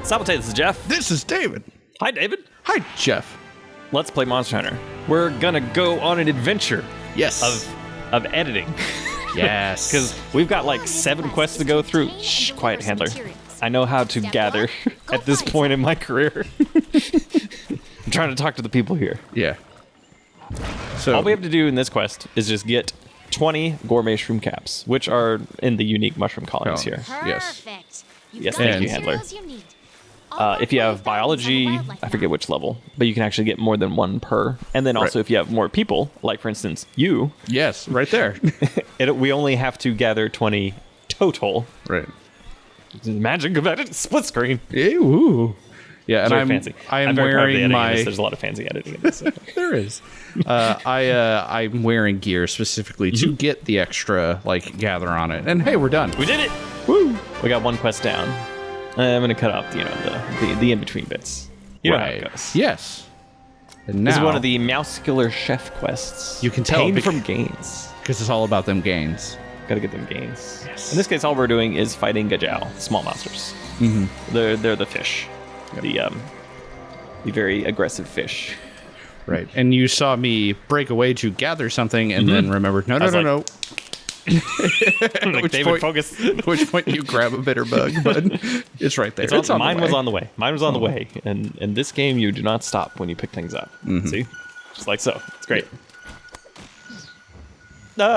Sabotage, this is Jeff. This is David. Hi, David. Hi, Jeff. Let's play Monster Hunter. We're gonna go on an adventure. Yes. Of editing. Yes. Because we've got like 7 quests to go through. Shh, quiet, handler. I know how to gather at this point in my career. I'm trying to talk to the people here. Yeah. So all we have to do in this quest is just get 20 gourmet shroom caps, which are in the unique mushroom colonies here. Yes. Yes, thank you, handler. If you have biology, I forget which level, but you can actually get more than 1 per. And then also if you have more people, like for instance, you. Yes, right there. We only have to gather 20 total. Right. Magic of edit, split screen. Ooh. Yeah, and I'm fancy. I'm very proud of the wearing editing my. in this. There's a lot of fancy editing in this. There is. I'm wearing gear specifically to get the extra gather on it. And hey, we're done. We did it. Woo! We got 1 quest down. I'm gonna cut off, the in between bits. You know how it goes. Yes. And now this is one of the muscular chef quests. You can tell Pain from gains. because it's all about them gains. Gotta get them gains. Yes. In this case, all we're doing is fighting Gajau, small monsters. Mm-hmm. They're the fish, the very aggressive fish. Right. And you saw me break away to gather something, and then remembered, no. Like, David, focus. At which point you grab a bitter bug, but it's right there. Mine was on the way. Mine was on the way. And in this game, you do not stop when you pick things up. Mm-hmm. See? Just like so. It's great. All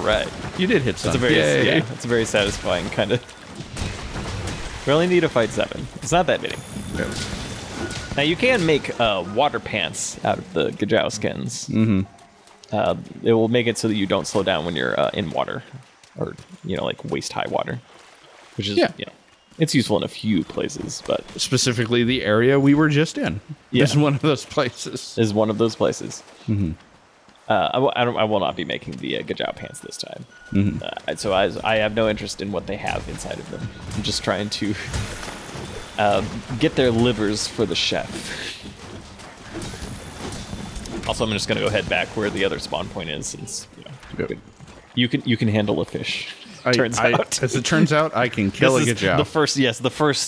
right. You did hit something. It's a very satisfying kind of. We only need to fight 7. It's not that many. No. Now you can make water pants out of the Gajau skins. Mm-hmm. It will make it so that you don't slow down when you're in water, or like waist high water, which is it's useful in a few places, but specifically the area we were just in is one of those places. Mm-hmm. I will not be making the Gajau pants this time. Mm-hmm. So I have no interest in what they have inside of them. I'm just trying to get their livers for the chef. Also, I'm just going to go head back where the other spawn point is, since you can handle a fish. Turns out, as it turns out, I can kill a Gajau.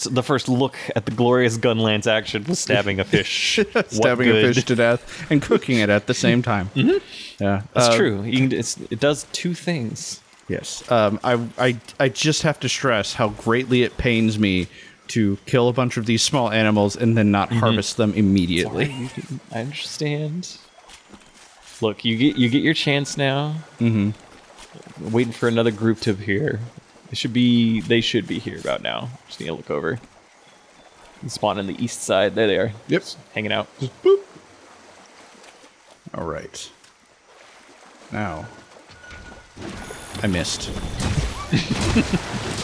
The first look at the glorious Gunlance action was stabbing a fish, stabbing a fish to death and cooking it at the same time. Mm-hmm. Yeah, that's true. It does 2 things. Yes, I just have to stress how greatly it pains me to kill a bunch of these small animals and then not harvest them immediately. Sorry, I understand. Look, you get your chance now. Mm-hmm. Waiting for another group to appear. They should be here about now. Just need to look over. Spawn on the east side. There they are. Yep. Just hanging out. Just boop. All right. Now, I missed.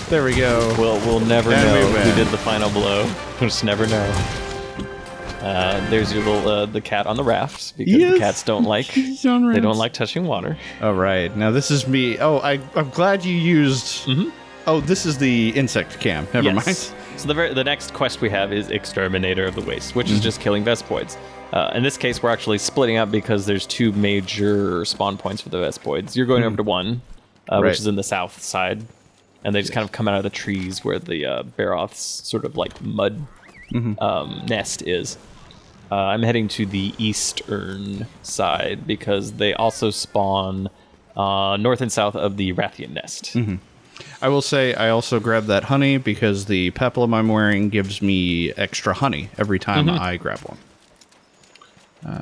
There we go. We'll never know who did the final blow. We'll just never know. There's your little the cat on the raft, because the cats don't like touching water. All right, now this is me. Oh, I'm glad you used. Mm-hmm. Oh, this is the insect cam. Never mind. So the next quest we have is Exterminator of the Waste, which is just killing Vespoids. In this case, we're actually splitting up because there's 2 major spawn points for the Vespoids. You're going over to one, which is in the south side, and they just kind of come out of the trees where the Barroth's sort of like mud nest is. I'm heading to the eastern side because they also spawn north and south of the Rathian nest. Mm-hmm. I will say I also grabbed that honey because the peplum I'm wearing gives me extra honey every time I grab one.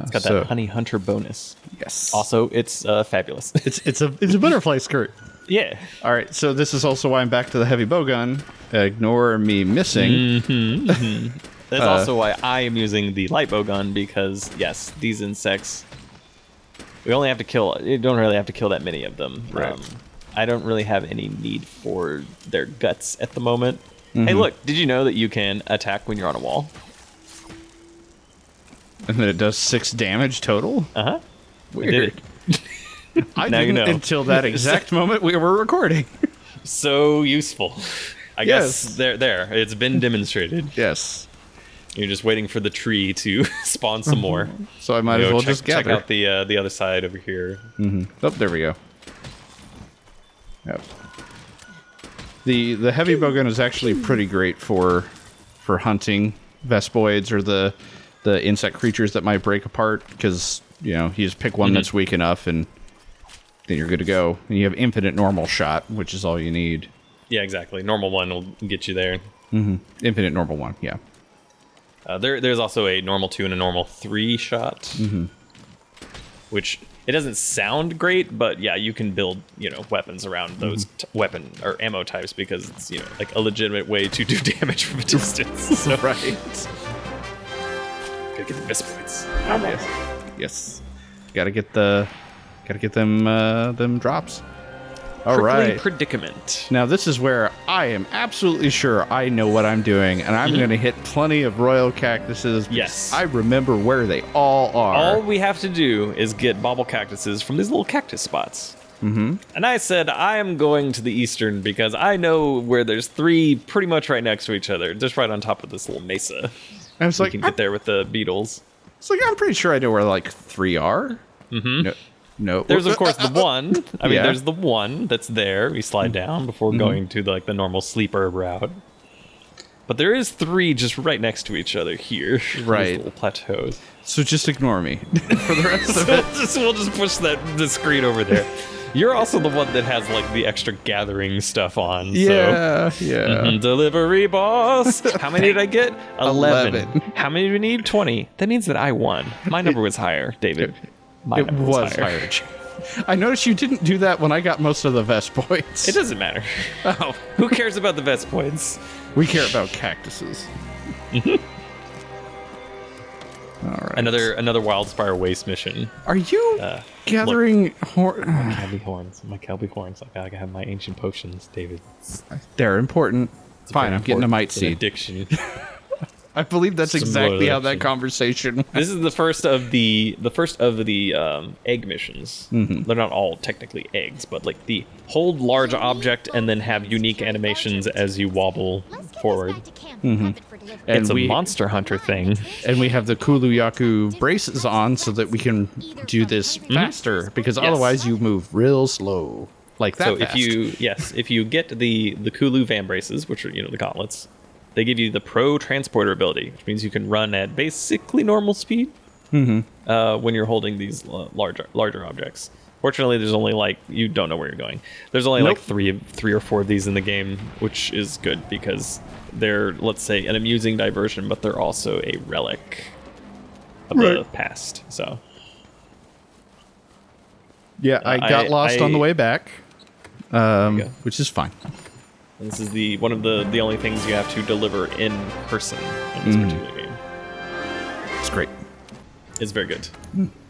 It's got that honey hunter bonus. Yes. Also, it's fabulous. It's a butterfly skirt. Yeah. All right. So this is also why I'm back to the heavy bowgun. Ignore me missing. Mm-hmm, mm-hmm. That's also why I am using the light bowgun, because yes, these insects, we only have to kill. You don't really have to kill that many of them. Right. I don't really have any need for their guts at the moment. Hey, look! Did you know that you can attack when you're on a wall? And then it does 6 damage total? Uh-huh. Weird. I didn't until that exact moment we were recording. So useful. I guess there. It's been demonstrated. Yes. You're just waiting for the tree to spawn some more. So I might as well just check gather. out the other side over here. Oh, there we go. Yep. The heavy bowgun is actually pretty great for hunting Vespoids or the insect creatures that might break apart, because you just pick one that's weak enough and then you're good to go. And you have infinite normal shot, which is all you need. Yeah, exactly. Normal one will get you there. Infinite normal one, yeah. There's also a normal 2 and a normal 3 shot, which it doesn't sound great, but yeah, you can build weapons around those weapon or ammo types, because it's like a legitimate way to do damage from a distance. So. Right. Gotta get the best points. Yes. Gotta get them drops. All Prickly right. predicament. Now this is where I am absolutely sure I know what I'm doing, and I'm going to hit plenty of royal cactuses. Yes. I remember where they all are. All we have to do is get bauble cactuses from these little cactus spots. And I said I am going to the eastern because I know where there's 3 pretty much right next to each other, just right on top of this little mesa. I was You like, can get there with the beetles. it's like I'm pretty sure I know where like 3 are. No. There's of course the one. I mean, Yeah. there's the one that's there. We slide down before going to the normal sleeper route. But there is 3 just right next to each other here. Right. These little plateaus. So just ignore me for the rest of it. We'll just push the screen over there. You're also the one that has like the extra gathering stuff on. Yeah, So. yeah. Delivery boss. How many did I get? 11. 11. How many do we need? 20. That means that I won. My number was higher, David. My It number was higher. I noticed you didn't do that when I got most of the vest points. It doesn't matter. Oh, Who cares about the vest points? we care about cactuses. All right. Another Wildspire Waste mission. Are you gathering Kelby horns. My Kelby horns. I gotta have my ancient potions, David. They're important. It's Fine, very I'm getting a important. mite It's an seed. addiction. I believe that's Some exactly how that addiction. conversation went. This is the first of the egg missions. They're not all technically eggs, but like the hold large object and then have unique animations as you wobble forward. It's a Monster Hunter thing. And we have the Kulu-Ya-Ku braces on so that we can do this faster, because otherwise you move real slow. Like that So fast. if you get the Kulu van braces, which are the gauntlets, they give you the Pro Transporter ability, which means you can run at basically normal speed when you're holding these larger objects. Fortunately, there's only you don't know where you're going. There's only like three or four of these in the game, which is good because they're, let's say, an amusing diversion, but they're also a relic of the past. So yeah, I got lost on the way back, which is fine. and this is one of the only things you have to deliver in person in this particular game. It's great. It's very good.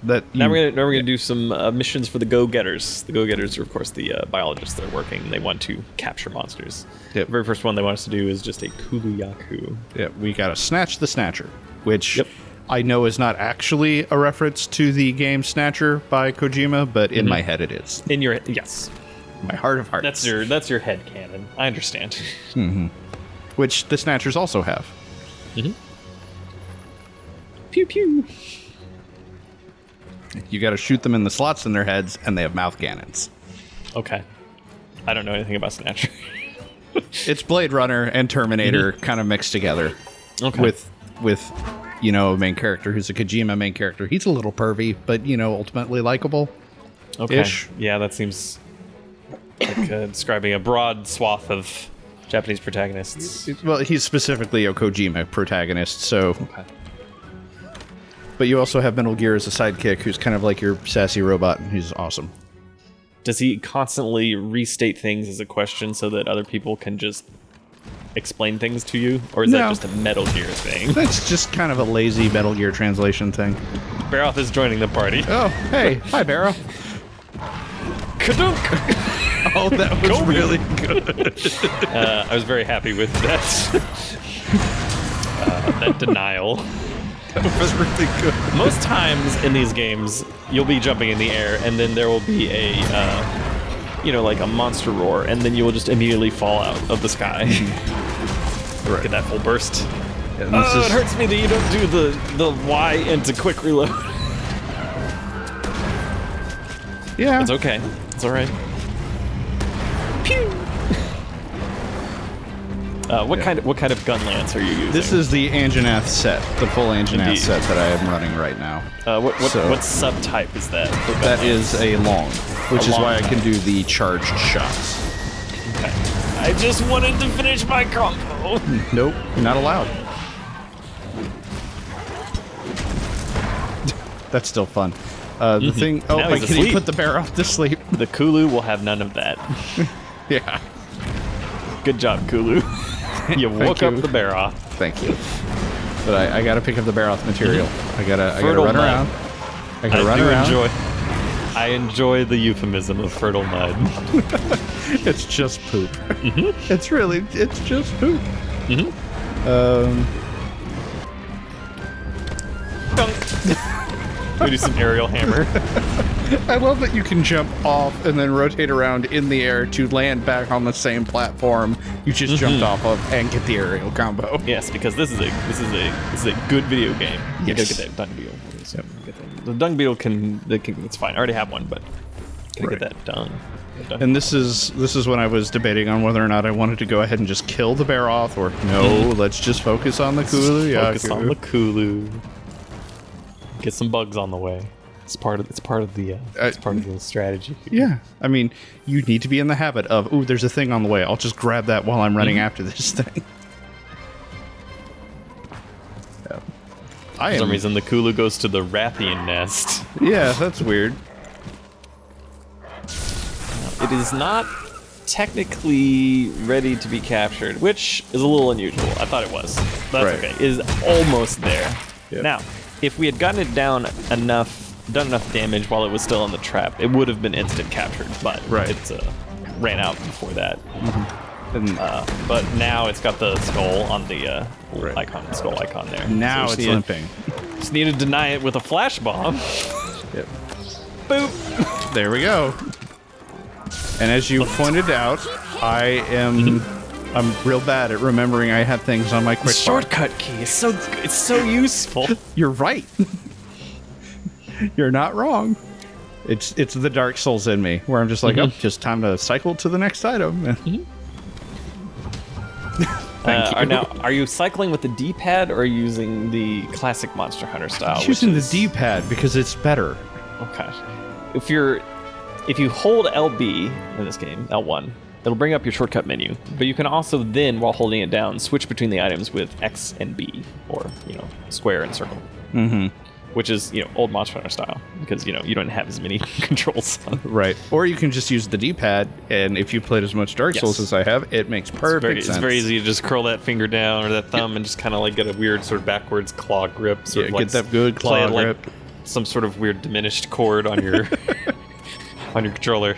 That Now we're gonna do some missions for the go-getters. The go-getters are, of course, the biologists that are working. They want to capture monsters. Yep. The very first one they want us to do is just a Kulu-Ya-Ku. Yeah, we gotta snatch the Snatcher, which I know is not actually a reference to the game Snatcher by Kojima, but in my head it is. In your yes, My heart of hearts. that's your head canon. I understand. Which the Snatchers also have. Pew pew. You gotta shoot them in the slots in their heads, and they have mouth cannons. Okay, I don't know anything about Snatcher. It's Blade Runner and Terminator kind of mixed together. Okay. With a main character who's a Kojima main character. He's a little pervy, but ultimately likable. okay. ish. Yeah, that seems like describing a broad swath of Japanese protagonists. Well, he's specifically a Kojima protagonist, so. Okay. But you also have Metal Gear as a sidekick, who's kind of like your sassy robot, and he's awesome. Does he constantly restate things as a question so that other people can just explain things to you? Or is that No. just a Metal Gear thing? That's just kind of a lazy Metal Gear translation thing. Barroth is joining the party. Oh, hey, hi, Barrow. Kadunk! Oh, that was really good. I was very happy with that. That denial. That was really good. Most times in these games, you'll be jumping in the air, and then there will be like a monster roar, and then you will just immediately fall out of the sky. Right. Get that full burst. And It hurts me that you don't do the Y into quick reload. Yeah. It's okay. It's all right. Pew. What kind of gun lance are you using? This is the Anjanath set, the full Anjanath Indeed. set that I am running right now. What subtype is that? for gun That lance? is a long, which A is long why I type. can do the charged shots. Okay. I just wanted to finish my combo. Nope, you're not allowed. That's still fun. The thing. Oh, Now my he's kitty asleep. put the Barroth to sleep. The Kulu will have none of that. Yeah. Good job, Kulu. You woke you. up the Barroth. Thank you. But I gotta pick up the Barroth material. I gotta Fertile run mud. around. I gotta run around. I enjoy the euphemism of fertile mud. It's just poop. It's just poop. We do some aerial hammer. I love that you can jump off and then rotate around in the air to land back on the same platform you just jumped off of and get the aerial combo. Yes, because this is a good video game. You gotta Yes. get that dung beetle. So the dung beetle can it's fine. I already have one, but gotta Right. get that done. And this is when I was debating on whether or not I wanted to go ahead and just kill the Barroth or no, let's just focus on the Kulu-Ya-Ku. Focus on the Kulu. Get some bugs on the way. It's part of the strategy. Yeah, I mean, you need to be in the habit of, ooh, there's a thing on the way. I'll just grab that while I'm running after this thing. Yeah. For some reason, the Kulu goes to the Rathian nest. Yeah, that's weird. It is not technically ready to be captured, which is a little unusual. I thought it was. But that's Right. okay. It is almost there. Yep. Now, if we had gotten it down enough, done enough damage while it was still in the trap, it would have been instant captured. But Right. it ran out before that. And But now it's got the skull on the Right. skull icon there. now So it's limping. Just need to deny it with a flash bomb. Yep. Boop. There we go. And as you pointed out, I'm real bad at remembering I have things on my quick bar. Shortcut key is it's so useful. You're right. You're not wrong. It's the Dark Souls in me where I'm just like, oh, just time to cycle to the next item. Thank you. Now, are you cycling with the D-pad or using the classic Monster Hunter style? I'm using which is- the D-pad because it's better. Okay. If you hold LB in this game, L1, it'll bring up your shortcut menu. But you can also then, while holding it down, switch between the items with X and B, or square and circle. Mm-hmm. Which is old Monster Hunter style because you don't have as many controls on. Right. Or you can just use the D-pad, and if you played as much Dark Yes. Souls as I have, it makes perfect sense. It's very easy to just curl that finger down or that thumb and just kind of like get a weird sort of backwards claw grip. Sort Yeah, of like get that good play claw it grip. Like some sort of weird diminished chord on your on your controller.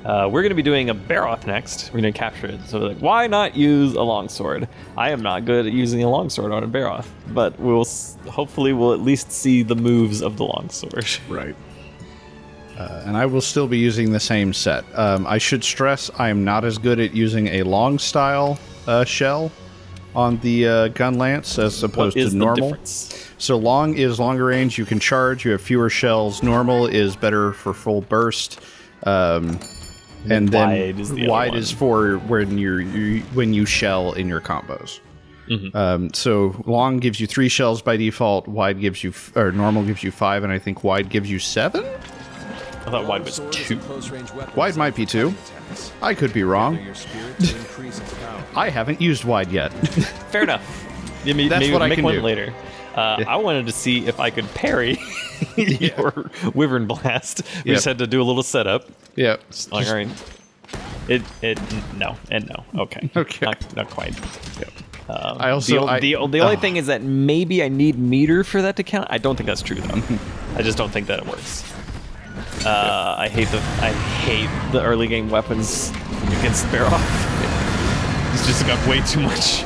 We're going to be doing a Barroth next. We're going to capture it. So like, why not use a longsword? I am not good at using a longsword on a Barroth, but hopefully we'll at least see the moves of the longsword. Right. And I will still be using the same set. I should stress I am not as good at using a long style shell on the gun lance as opposed What is to the normal. difference? So long is longer range. You can charge. You have fewer shells. Normal is better for full burst. And then wide is the other wide one. is for when when you shell in your combos. Mm-hmm. So long gives you 3 shells by default. Wide gives you or normal gives you 5, and I think wide gives you 7. I thought wide was 2. Wide might be 2. I could be wrong. I haven't used wide yet. Fair enough. Maybe That's maybe what we'll I make can one do. later. I wanted to see if I could parry your Wyvern Blast. We Yep. just had to do a little setup. Yeah. All right. No and no. Okay. Okay. Not quite. I also the only thing is that maybe I need meter for that to count. I don't think that's true though. I just don't think that it works. I hate the early game weapons against Barroth. He's just got way too much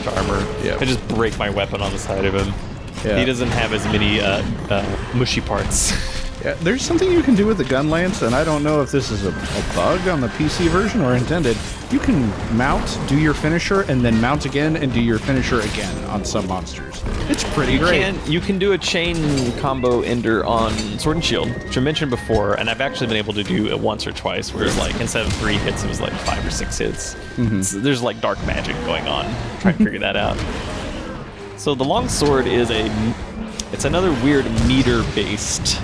armor. Yeah. I just break my weapon on the side of him. Yeah. He doesn't have as many mushy parts. Yeah, there's something you can do with the gun lance, and I don't know if this is a bug on the PC version or intended. you can mount, do your finisher, and then mount again and do your finisher again on some monsters. It's pretty great. You can do a chain combo ender on Sword and Shield, which I mentioned before, and I've actually been able to do it once or twice, where it's like instead of 3 hits, it was like 5 or 6 hits. So there's like dark magic going on. Try to figure that out. So the longsword is it's another weird meter-based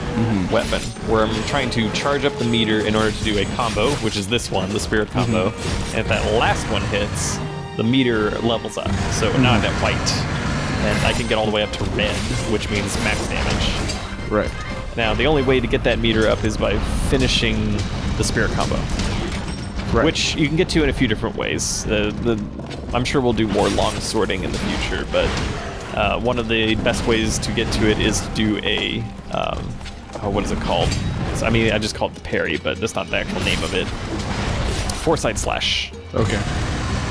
weapon, where I'm trying to charge up the meter in order to do a combo, which is this one, the spirit combo. And if that last one hits, the meter levels up. So now I'm at white, and I can get all the way up to red, which means max damage. Right. Now, the only way to get that meter up is by finishing the spirit combo. Right. Which you can get to in a few different ways. I'm sure we'll do more long sorting in the future, but one of the best ways to get to it is to do a, what is it called? I mean, I just call it the parry, but that's not the actual name of it. Foresight slash. Okay.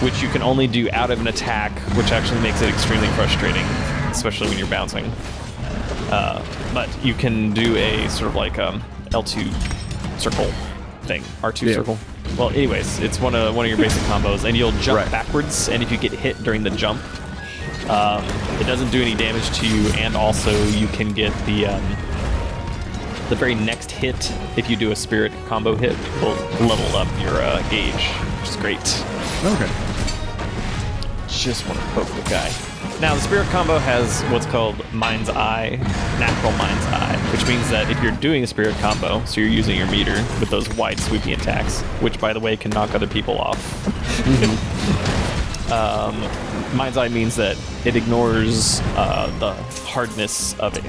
Which you can only do out of an attack, which actually makes it extremely frustrating, especially when you're bouncing. But you can do a sort of like L2 circle thing, R2 circle. Well, anyways, it's one of your basic combos, and you'll jump backwards, and if you get hit during the jump, it doesn't do any damage to you, and also you can get the very next hit, if you do a spirit combo hit, will level up your gauge, which is great. Okay. Just want to poke the guy. Now, the spirit combo has what's called Mind's Eye, Natural Mind's Eye, which means that if you're doing a spirit combo, so you're using your meter with those wide sweeping attacks, which, by the way, can knock other people off. Mind's Eye means that it ignores the hardness of it.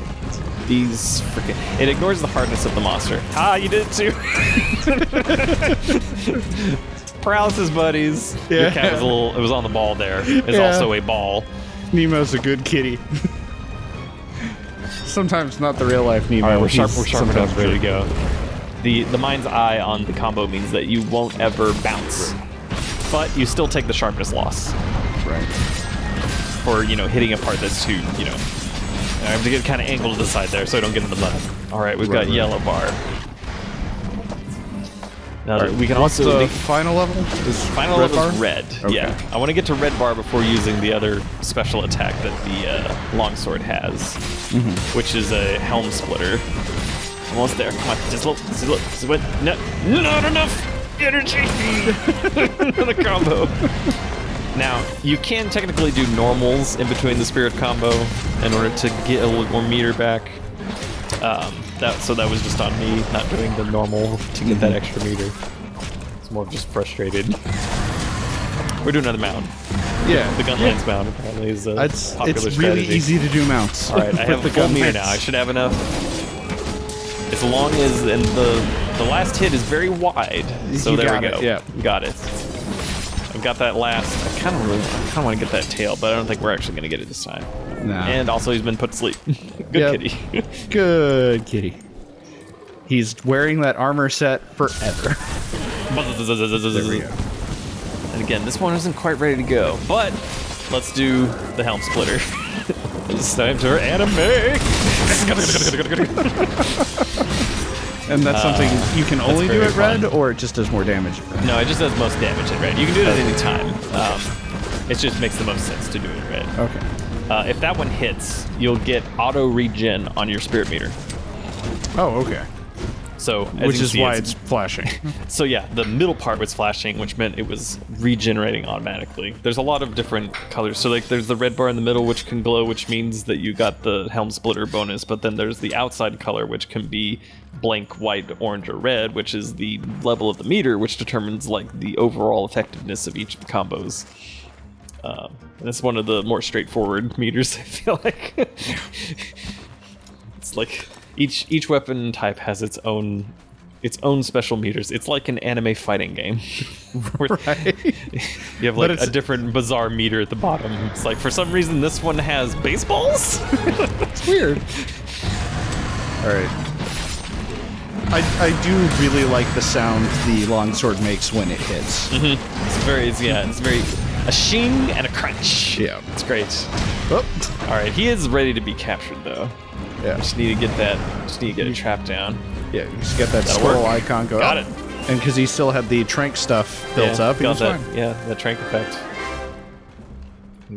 It ignores the hardness of the monster. Ah, you did it too. Paralysis buddies. Yeah. Your cat was it was on the ball there. It's also a ball. Nemo's a good kitty. Sometimes not the real life Nemo. All right, we're sharp sometimes enough, ready to go. The Mind's Eye on the combo means that you won't ever bounce, but you still take the sharpness loss. Right. For, hitting a part that's too, I have to get kind of angled to the side there so I don't get in the mud. All right, we've got yellow bar. Now we can also the final level. Final level is red. Okay. Yeah, I want to get to red bar before using the other special attack that the longsword has, which is a helm splitter. Almost there. Come on, just look. No, not enough energy. The combo. Now, you can technically do normals in between the spirit combo in order to get a little more meter back. So that was just on me, not doing the normal to get that extra meter. It's more just frustrated. We're doing another mount. Yeah. The Gunlands mount apparently is a popular It's strategy. really easy to do mounts. All right, I have the full meter now. I should have enough. As long as the last hit is very wide. So there we go. Yeah. Got it. I've got that last. I kind of want to get that tail, but I don't think we're actually going to get it this time. Nah. And also, he's been put to sleep. Good kitty. Good kitty. He's wearing that armor set forever. There we go. And again, this one isn't quite ready to go, but let's do the helm splitter. It's time for anime. And that's something you can only do at red, or it just does more damage at red? No, it just does most damage at red. You can do it at any time. It just makes the most sense to do it at red. Okay. If that one hits, you'll get auto regen on your spirit meter. Oh, okay. So, which is why it's flashing. So yeah, the middle part was flashing, which meant it was regenerating automatically. There's a lot of different colors. So like there's the red bar in the middle, which can glow, which means that you got the helm splitter bonus. But then there's the outside color, which can be blank white, orange, or red, which is the level of the meter, which determines like the overall effectiveness of each of the combos. And it's one of the more straightforward meters, I feel like. It's like each weapon type has its own special meters. It's like an anime fighting game. Right. You have like a different bizarre meter at the bottom. It's like for some reason this one has baseballs. It's weird. All right. I do really like the sound the longsword makes when it hits. It's very a shing and a crunch. Yeah. It's great. Oh. All right, he is ready to be captured though. Yeah. Just need to get it trapped down. Yeah, you just get that squirrel icon. Go. Got it. And because he still had the trank stuff built up, he was that, fine. Yeah, that trank effect.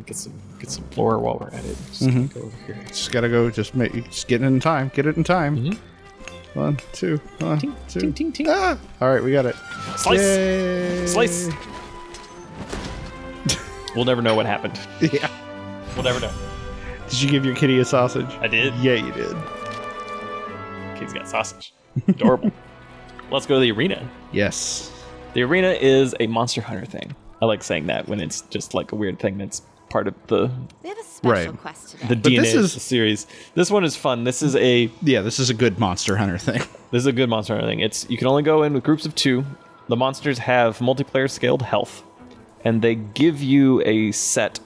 Get some floor while we're at it. Just go over here. Just gotta go. Just get it in time. Get it in time. 1, 2, 1, 2. Ting, ting, ting. Ah! All right, we got it. Slice. Yay. Slice. We'll never know what happened. Yeah. We'll never know. Did you give your kitty a sausage? I did. Yeah, you did. Kid's got sausage. Adorable. Let's go to the arena. Yes. The arena is a Monster Hunter thing. I like saying that when it's just like a weird thing that's part of the We have a special Right. quest today. the But DNA this is- series. This one is fun. This is a good Monster Hunter thing. good Monster Hunter thing. You can only go in with groups of 2. The monsters have multiplayer scaled health, and they give you a set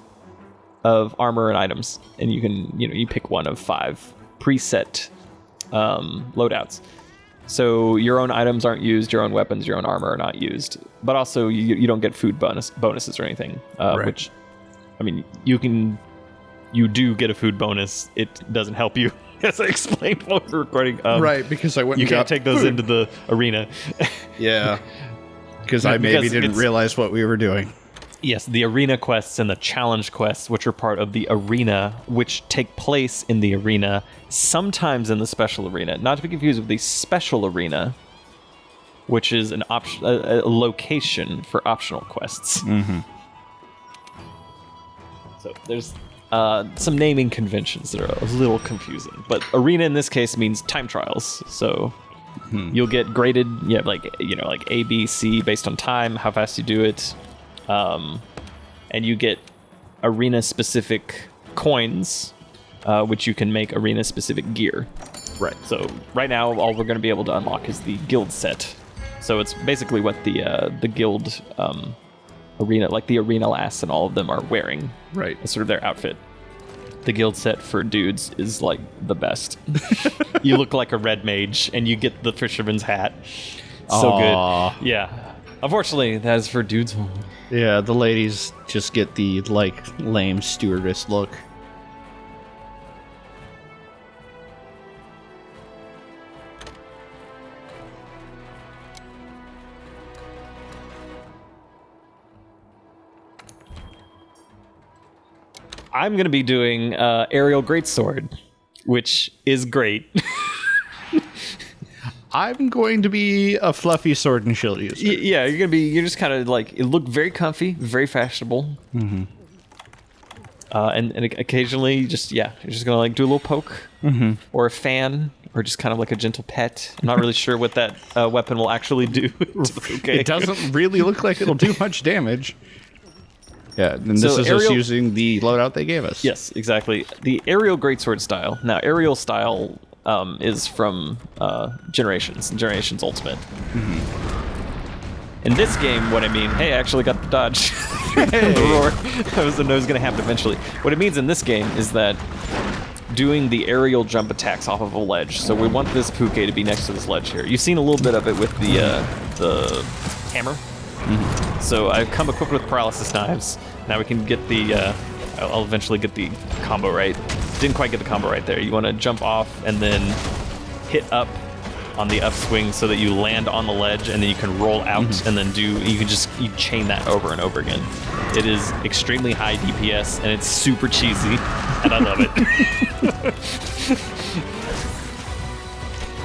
of armor and items, and you pick one of 5 preset loadouts. So your own items aren't used, your own weapons, your own armor are not used, but also you don't get food bonuses or anything. Right. Which, I mean, you do get a food bonus. It doesn't help you, as I explained while we were recording. Right, because I went. You and can't got take those food. into the arena. Yeah. Because I maybe didn't it's- realize what we were doing. Yes, the arena quests and the challenge quests, which are part of the arena, which take place in the arena, sometimes in the special arena. Not to be confused with the special arena, which is an a location for optional quests. So there's some naming conventions that are a little confusing. But arena in this case means time trials. So you'll get graded, like A, B, C based on time, how fast you do it. And you get arena-specific coins, which you can make arena-specific gear. Right. So right now, all we're going to be able to unlock is the guild set. So it's basically what the guild arena, like the arena lass and all of them are wearing. Right. It's sort of their outfit. The guild set for dudes is like the best. You look like a red mage, and you get the fisherman's hat. So Aw. good. Yeah. Unfortunately, that is for dudes only. Yeah, the ladies just get the lame stewardess look. I'm going to be doing aerial greatsword, which is great. I'm going to be a fluffy sword and shield user. Yeah, you're just kind of like, it looked very comfy, very fashionable. And occasionally you're just gonna like do a little poke or a fan or just kind of like a gentle pet. I'm not really sure what that weapon will actually do. Okay. It doesn't really look like it'll do much damage. Yeah, and this So is us using the loadout they gave us. Yes, exactly. The aerial greatsword style. Now, aerial style is from Generations Ultimate. In this game, what I mean, hey, I actually got the dodge. The roar. I was going to happen eventually. What it means in this game is that doing the aerial jump attacks off of a ledge. So we want this Puke to be next to this ledge here. You've seen a little bit of it with the hammer. So I've come equipped with paralysis knives. Now we can get the, I'll eventually get the combo right. Didn't quite get the combo right there. You want to jump off and then hit up on the upswing so that you land on the ledge, and then you can roll out and then you chain that over and over again. It is extremely high DPS and it's super cheesy, and I love it.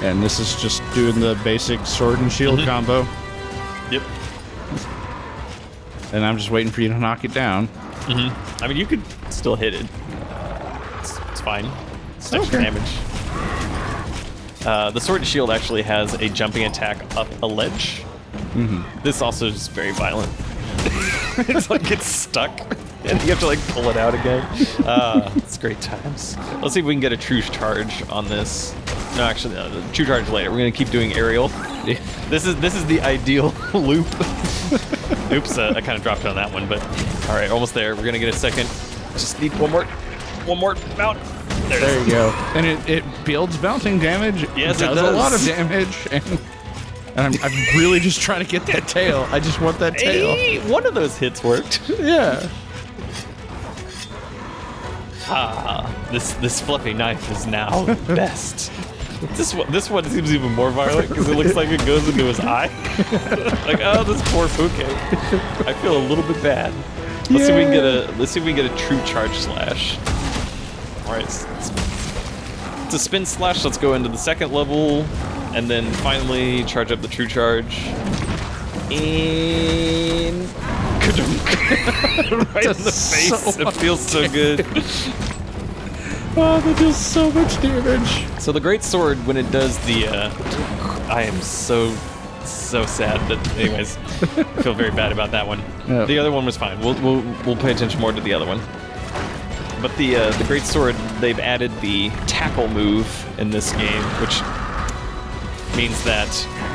And this is just doing the basic sword and shield combo. Yep. And I'm just waiting for you to knock it down. I mean, you could still hit it. It's fine. It's extra damage. The sword and shield actually has a jumping attack up a ledge. This also is very violent. It's like it's stuck, and you have to like pull it out again. It's great times. Let's see if we can get a true charge on this. No, actually, no, the true charge later. We're gonna keep doing aerial. This is the ideal loop. Oops, I kind of dropped on that one, but all right, almost there. We're gonna get a second. Just need one more mount. There you go. And it builds bouncing damage. Yes, it does does. a lot of damage. And I'm really just trying to get that tail. I just want that tail. Hey, one of those hits worked. Yeah. This fluffy knife is now best. This one seems even more violent because it looks like it goes into his eye. Like, oh, this poor Puke. I feel a little bit bad. Let's see if we can get a true charge slash. All right, it's a spin slash. Let's go into the second level, and then finally charge up the true charge. And right in the face. It feels so good. Oh, that does so much damage. So the great sword, when it does the, I am so sad that. Anyways, I feel very bad about that one. Yep. The other one was fine. We'll pay attention more to the other one. But the great sword, they've added the tackle move in this game, which means that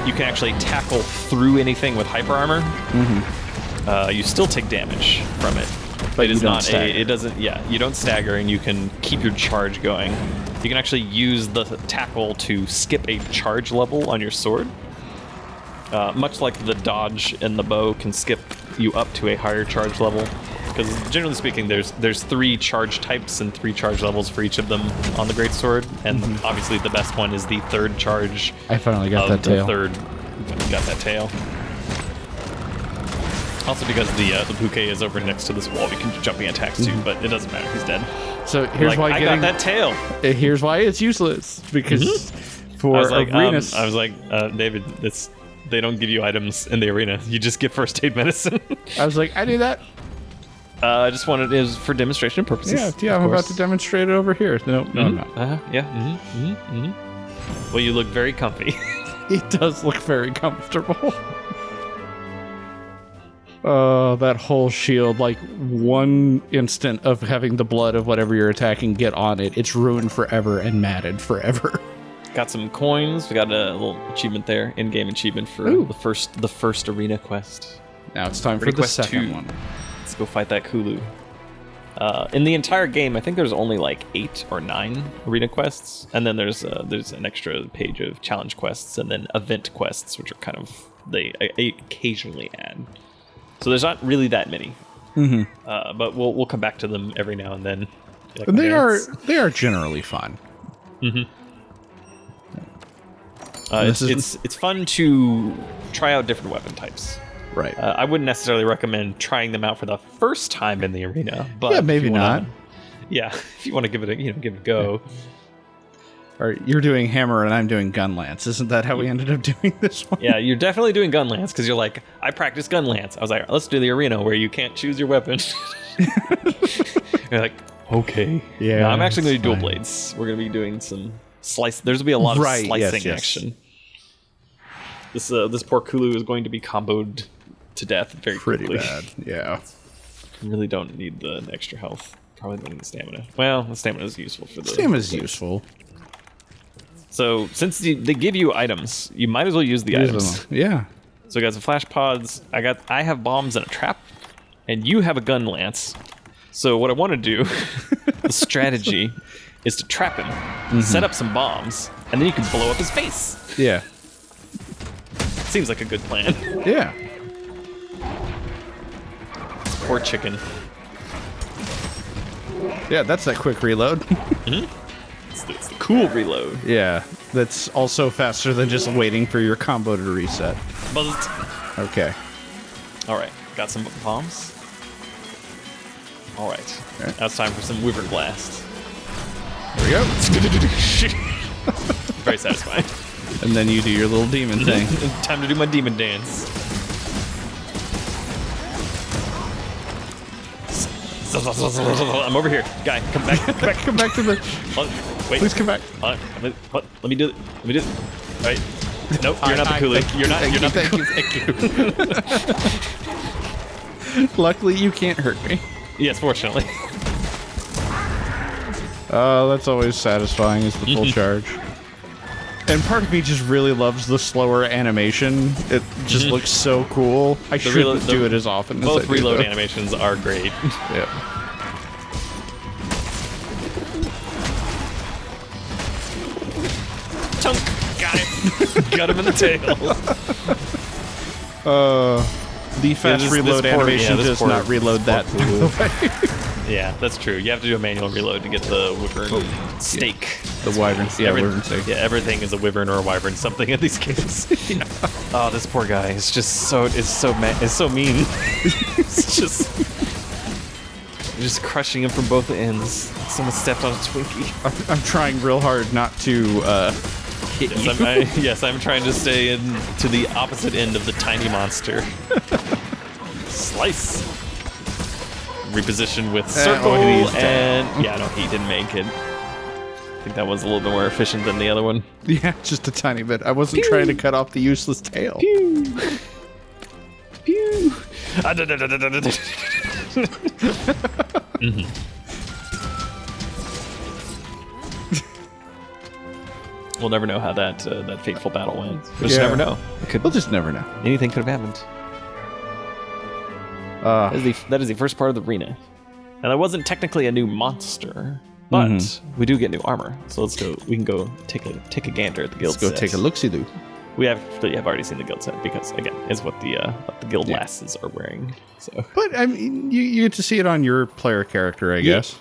you can actually tackle through anything with hyper armor. You still take damage from it, but it is not a. It doesn't. Yeah, you don't stagger, and you can keep your charge going. You can actually use the tackle to skip a charge level on your sword. Much like the dodge and the bow can skip you up to a higher charge level. Because generally speaking, there's 3 charge types and 3 charge levels for each of them on the greatsword, and obviously the best one is the 3rd charge. I finally got that tail. You got that tail. Also, because the Puke is over next to this wall, we can do jumping attacks too, but it doesn't matter. He's dead. So here's why I got that tail. Here's why it's useless, because for arenas, I was like, David, they don't give you items in the arena. You just get first aid medicine. I was like, I knew that. I just wanted it was for demonstration purposes. Yeah, I'm about to demonstrate it over here. No, I'm not. Yeah. Well, you look very comfy. It does look very comfortable. That whole shield, like one instant of having the blood of whatever you're attacking get on it, it's ruined forever and matted forever. Got some coins. We got a little achievement there, in-game achievement for the first arena quest. Now it's time for the second one. Let's go fight that Kulu. In the entire game, I think there's only like 8 or 9 arena quests, and then there's an extra page of challenge quests, and then event quests, which are kind of they occasionally add. So there's not really that many, but we'll come back to them every now and then. Like and they are generally fun. It's fun to try out different weapon types. Right. I wouldn't necessarily recommend trying them out for the first time in the arena, but yeah, maybe not. If you want to give it a go. Yeah. Or you're doing hammer and I'm doing gun lance. Isn't that how we ended up doing this one? Yeah, you're definitely doing gun lance because you're like, I practice gun lance. I was like, let's do the arena where you can't choose your weapon. You're like, okay. Yeah. No, I'm actually going to do dual blades. We're going to be doing some slice. There's going to be a lot of slicing action. This poor Kulu is going to be comboed to death very quickly. Pretty bad. Yeah. You really don't need the extra health. Probably don't need the stamina. Well, the stamina is useful for the. Stamina is useful. So since they give you items, you might as well use the items. Yeah. So I got some flash pods. I have bombs and a trap, and you have a gun lance. So what I want to do, the strategy, is to trap him, set up some bombs, and then you can blow up his face. Yeah. Seems like a good plan. Yeah. Poor chicken. Yeah, that's that quick reload. It's the cool reload. Yeah, that's also faster than just waiting for your combo to reset. Buzzed. Okay. All right, got some bombs. All right, now it's time for some Wyvern Blast. There we go. Very satisfying. And then you do your little demon thing. Time to do my demon dance. I'm over here. Guy, come back. Come back to the... Wait. Please come back. Let me do it. All right. Nope, you're not the Kulu. You're not the Kulu. Thank you. Luckily, you can't hurt me. Yes, fortunately. That's always satisfying, is the full charge. And part of me just really loves the slower animation. It just looks so cool. I shouldn't do it as often as I do. Both reload animations are great. Yeah. Tunk! Got him! Got him in the tail. The fast reload animation does not reload that. Yeah, that's true. You have to do a manual reload to get the wyvern steak. The wyvern. Yeah, wyvern steak. Yeah, everything is a wyvern or a wyvern something in these games. Yeah. Oh, this poor guy is just so mean. It's just crushing him from both ends. Someone stepped on a Twinkie. I'm trying real hard not to hit you. Yes, I'm trying to stay to the opposite end of the tiny monster. Slice. Reposition with circle and yeah, no, he didn't make it. I think that was a little bit more efficient than the other one. Yeah, just a tiny bit. I wasn't trying to cut off the useless tail. Pew. Pew. We'll never know how that fateful battle went. We'll just never know. We'll just never know. Anything could have happened. That is the first part of the arena. Now, that wasn't technically a new monster, but we do get new armor. So let's go. We can go take a gander at the guild set. Let's go take a look-see-loo. We have already seen the guild set because, again, it's what the guild lasses are wearing. So, but I mean, you get to see it on your player character, I guess.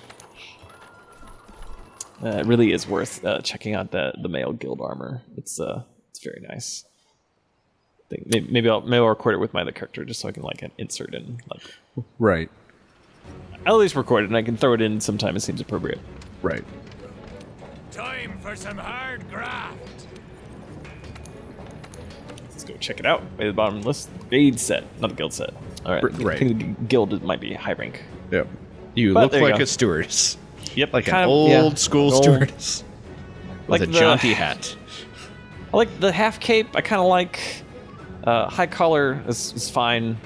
It really is worth checking out the male guild armor. It's very nice. I think maybe I'll record it with my other character just so I can insert in Right. I'll at least record it and I can throw it in sometime it seems appropriate. Right. Time for some hard graft. Let's go check it out. Way at the bottom of the list. Raid set, not the guild set. All right. Right. I think the guild might be high rank. Yep. You But look there you like go. a stewardess. Yep. Like kind an of, old school old- stewardess. With Like a the- jaunty hat. I like the half cape. I kind of like high collar is fine.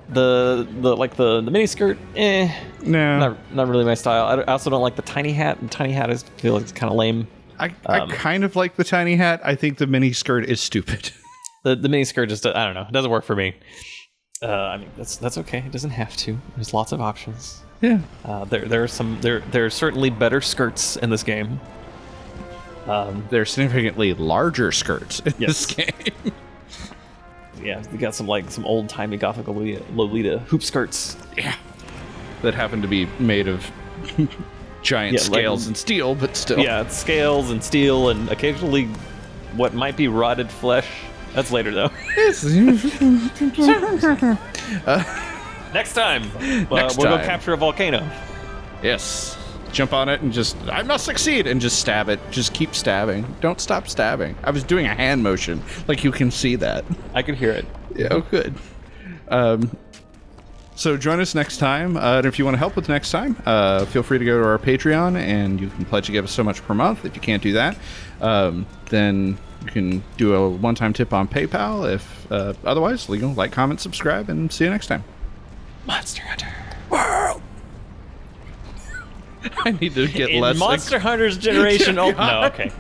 The mini skirt, No. not really my style. I also don't like the tiny hat. The tiny hat is feel like it's kind of lame. I kind of like the tiny hat. I think the mini skirt is stupid. The mini skirt just I don't know. It doesn't work for me. I mean that's okay. It doesn't have to. There's lots of options. Yeah. There are certainly better skirts in this game. There are significantly larger skirts in Yes. this game. Yeah, we got some old timey gothic Lolita hoop skirts. Yeah. That happen to be made of giant scales and steel, but still. Yeah, it's scales and steel and occasionally what might be rotted flesh. That's later though. Next time, we'll go capture a volcano. Yes. Jump on it and just, I must succeed, and just stab it. Just keep stabbing. Don't stop stabbing. I was doing a hand motion, like you can see that. I could hear it. Yeah, oh, good. So join us next time. And if you want to help with next time, feel free to go to our Patreon, and you can pledge to give us so much per month. If you can't do that, then you can do a one-time tip on PayPal. If otherwise, like, comment, subscribe, and see you next time. Monster Hunter. I need to get In less. Monster Hunter's generation. No, okay.